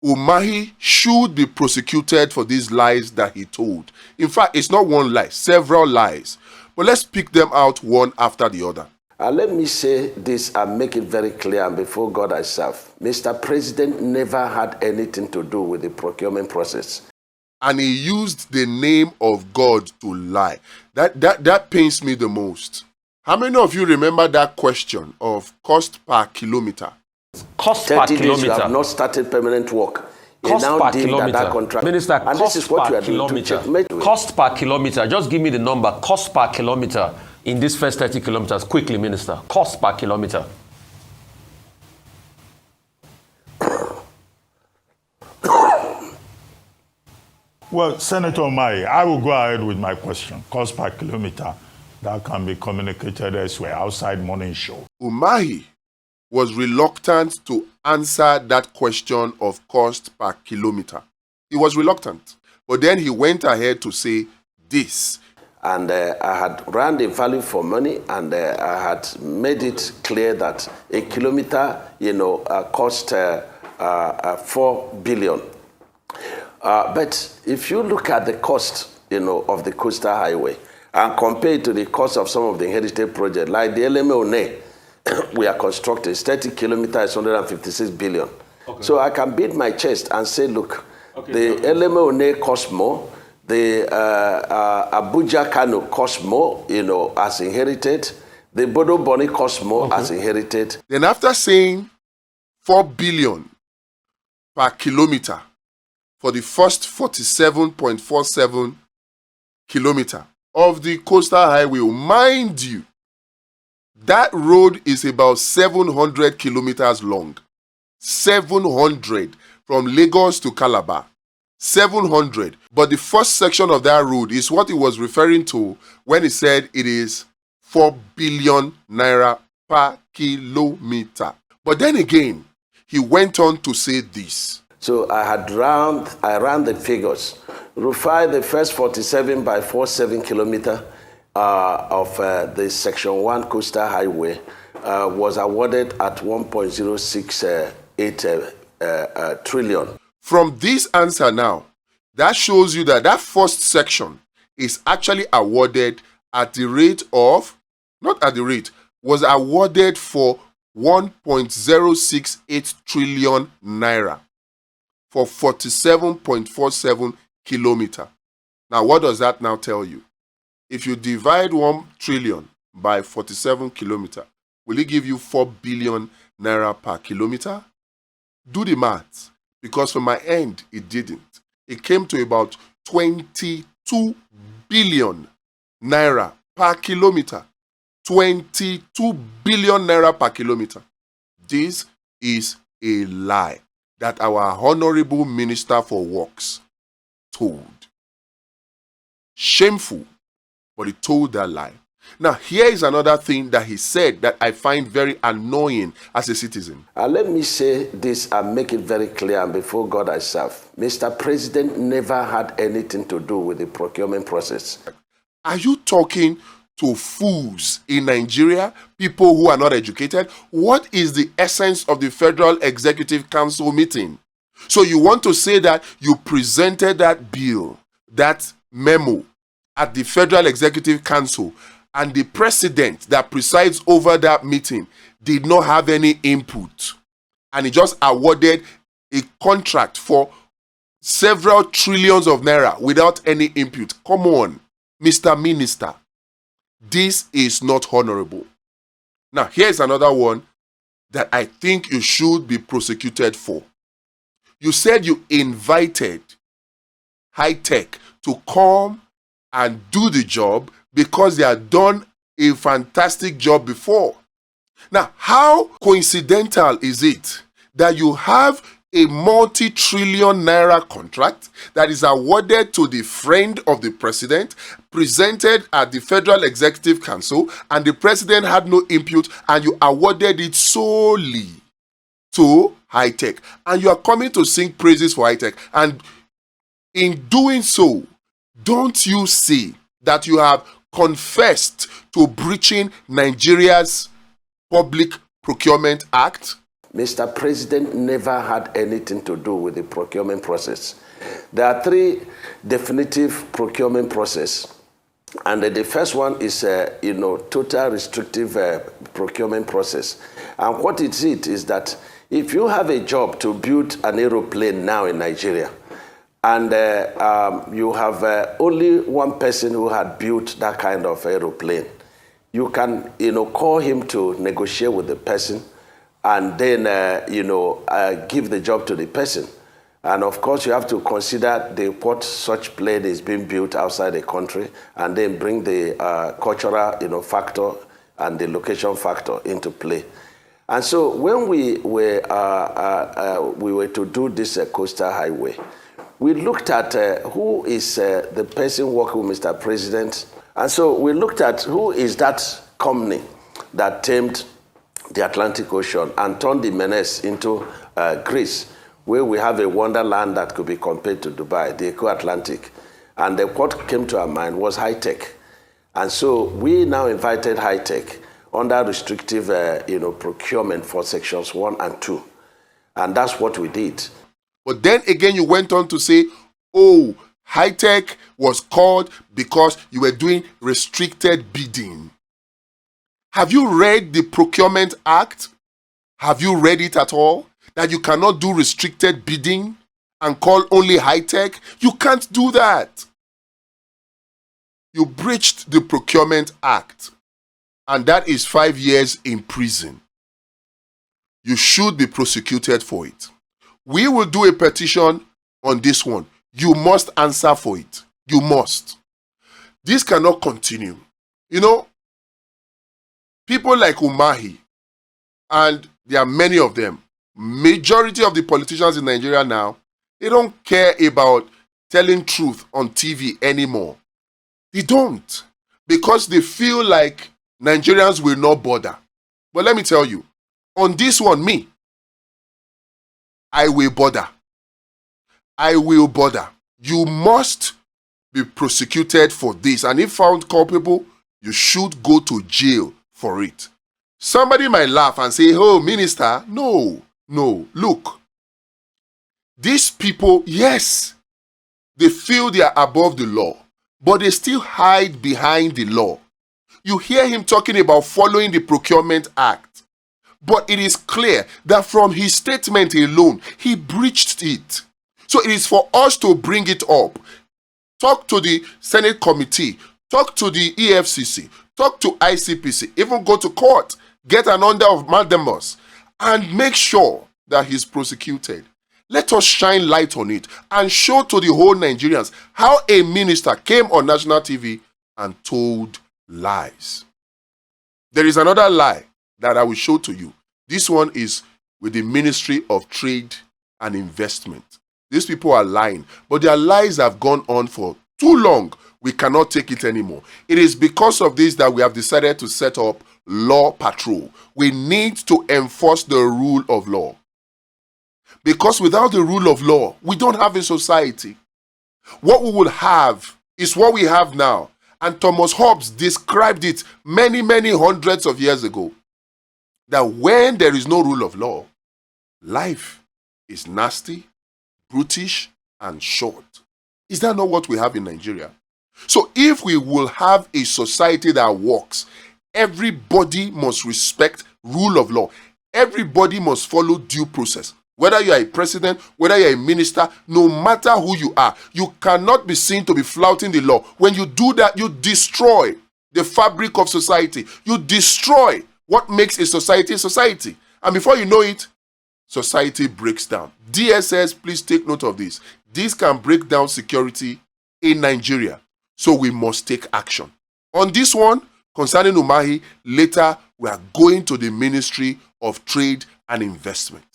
Umahi should be prosecuted for these lies that he told. In fact, it's not one lie, several lies. But let's pick them out one after the other. Let me say this and make it very clear, and before God I serve. Mr. President never had anything to do with the procurement process. And he used the name of God to lie. That pains me the most. How many of you remember that question of cost per kilometer? Cost per kilometer. You have not started permanent work. Cost per kilometer. That contract. Minister, and cost this is what per you are kilometer. doing to Cost per kilometer. Just give me the number. Cost per kilometer in this first 30 kilometers. Quickly, Minister. Cost per kilometer. Well, Senator Umahi, I will go ahead with my question. Cost per kilometer, that can be communicated elsewhere, outside morning show. Umahi was reluctant to answer that question of cost per kilometer. He was reluctant. But then he went ahead to say this. And I had run the value for money, and I had made it clear that a kilometer, cost 4 billion. But if you look at the cost, of the coastal highway and compare it to the cost of some of the heritage projects, like the LMA we are constructing, 30 kilometers, 156 billion. Okay. So I can beat my chest and say, look, the LMA costs more, the Abuja Kano costs more, as inherited, the Bodo Boni costs more as inherited. Then after saying 4 billion per kilometer for the first 47.47 kilometer of the coastal highway, mind you, that road is about 700 kilometers long. 700 from Lagos to Calabar. 700. But the first section of that road is what he was referring to when he said it is 4 billion naira per kilometer. But then again, he went on to say this. So I ran the figures. Rufai, the first 47 by 47 kilometer of the Section 1 Coastal Highway was awarded at 1.068 trillion. From this answer now, that shows you that that first section is actually awarded at the rate of, not at the rate, was awarded for 1.068 trillion naira for 47.47 kilometer. Now, what does that now tell you? If you divide 1 trillion by 47 kilometer, will it give you 4 billion naira per kilometer? Do the math, because from my end, it didn't. It came to about 22 billion naira per kilometer. 22 billion naira per kilometer. This is a lie that our Honorable Minister for Works told. Shameful, but he told that lie. Now, here is another thing that he said that I find very annoying as a citizen. Let me say this and make it very clear, and before God I serve. Mr. President never had anything to do with the procurement process. Are you talking to fools in Nigeria, people who are not educated? What is the essence of the Federal Executive Council meeting? So you want to say that you presented that bill, that memo at the Federal Executive Council, and the president that presides over that meeting did not have any input, and he just awarded a contract for several trillions of naira without any input? Come on, Mr. Minister. This is not honorable. Now, here's another one that I think you should be prosecuted for. You said you invited high tech to come and do the job because they had done a fantastic job before. Now, how coincidental is it that you have a multi-trillion naira contract that is awarded to the friend of the president, presented at the Federal Executive Council, and the president had no input, and you awarded it solely to high tech, and you are coming to sing praises for high tech? And in doing so, don't you see that you have confessed to breaching Nigeria's Public Procurement Act? Mr. President never had anything to do with the procurement process. There are three definitive procurement process. And the first one is, total restrictive procurement process. And what it is that if you have a job to build an aeroplane now in Nigeria, and you have only one person who had built that kind of aeroplane, you can, call him to negotiate with the person, and then, give the job to the person. And of course, you have to consider what such plane is being built outside the country, and then bring the cultural, factor and the location factor into play. And so, when we were to do this coastal highway, we looked at who is the person working with Mr. President, and so we looked at who is that company that tamed the Atlantic Ocean and turned the menace into Greece, where we have a wonderland that could be compared to Dubai, the Eco-Atlantic. And what came to our mind was high-tech. And so we now invited high-tech under restrictive procurement for sections 1 and 2. And that's what we did. But then again, you went on to say, oh, high-tech was called because you were doing restricted bidding. Have you read the Procurement Act? Have you read it at all? That you cannot do restricted bidding and call only high-tech? You can't do that. You breached the Procurement Act, and that is 5 years in prison. You should be prosecuted for it. We will do a petition on this one. You must answer for it. You must. This cannot continue. People like Umahi, and there are many of them, majority of the politicians in Nigeria now, they don't care about telling truth on TV anymore. They don't. Because they feel like Nigerians will not bother. But let me tell you, on this one, me, I will bother. I will bother. You must be prosecuted for this. And if found culpable, you should go to jail for it. Somebody might laugh and say, oh, minister, no. Look, these people, yes, they feel they are above the law, but they still hide behind the law. You hear him talking about following the Procurement Act, but it is clear that from his statement alone, he breached it. So it is for us to bring it up. Talk to the Senate committee, talk to the EFCC, talk to ICPC, even go to court, get an order of mandamus, and make sure that he's prosecuted. Let us shine light on it and show to the whole Nigerians how a minister came on national TV and told lies. There is another lie that I will show to you. This one is with the Ministry of Trade and Investment. These people are lying, but their lies have gone on for too long. We cannot take it anymore. It is because of this that we have decided to set up Law Patrol. We need to enforce the rule of law. Because without the rule of law, we don't have a society. What we will have is what we have now. And Thomas Hobbes described it many, many hundreds of years ago. That when there is no rule of law, life is nasty, brutish, and short. Is that not what we have in Nigeria? So if we will have a society that works, everybody must respect rule of law. Everybody must follow due process. Whether you are a president, whether you are a minister, no matter who you are, you cannot be seen to be flouting the law. When you do that, you destroy the fabric of society. You destroy what makes a society a society. And before you know it, society breaks down. DSS, please take note of this. This can break down security in Nigeria. So we must take action. On this one, concerning Umahi, later we are going to the Ministry of Trade and Investment.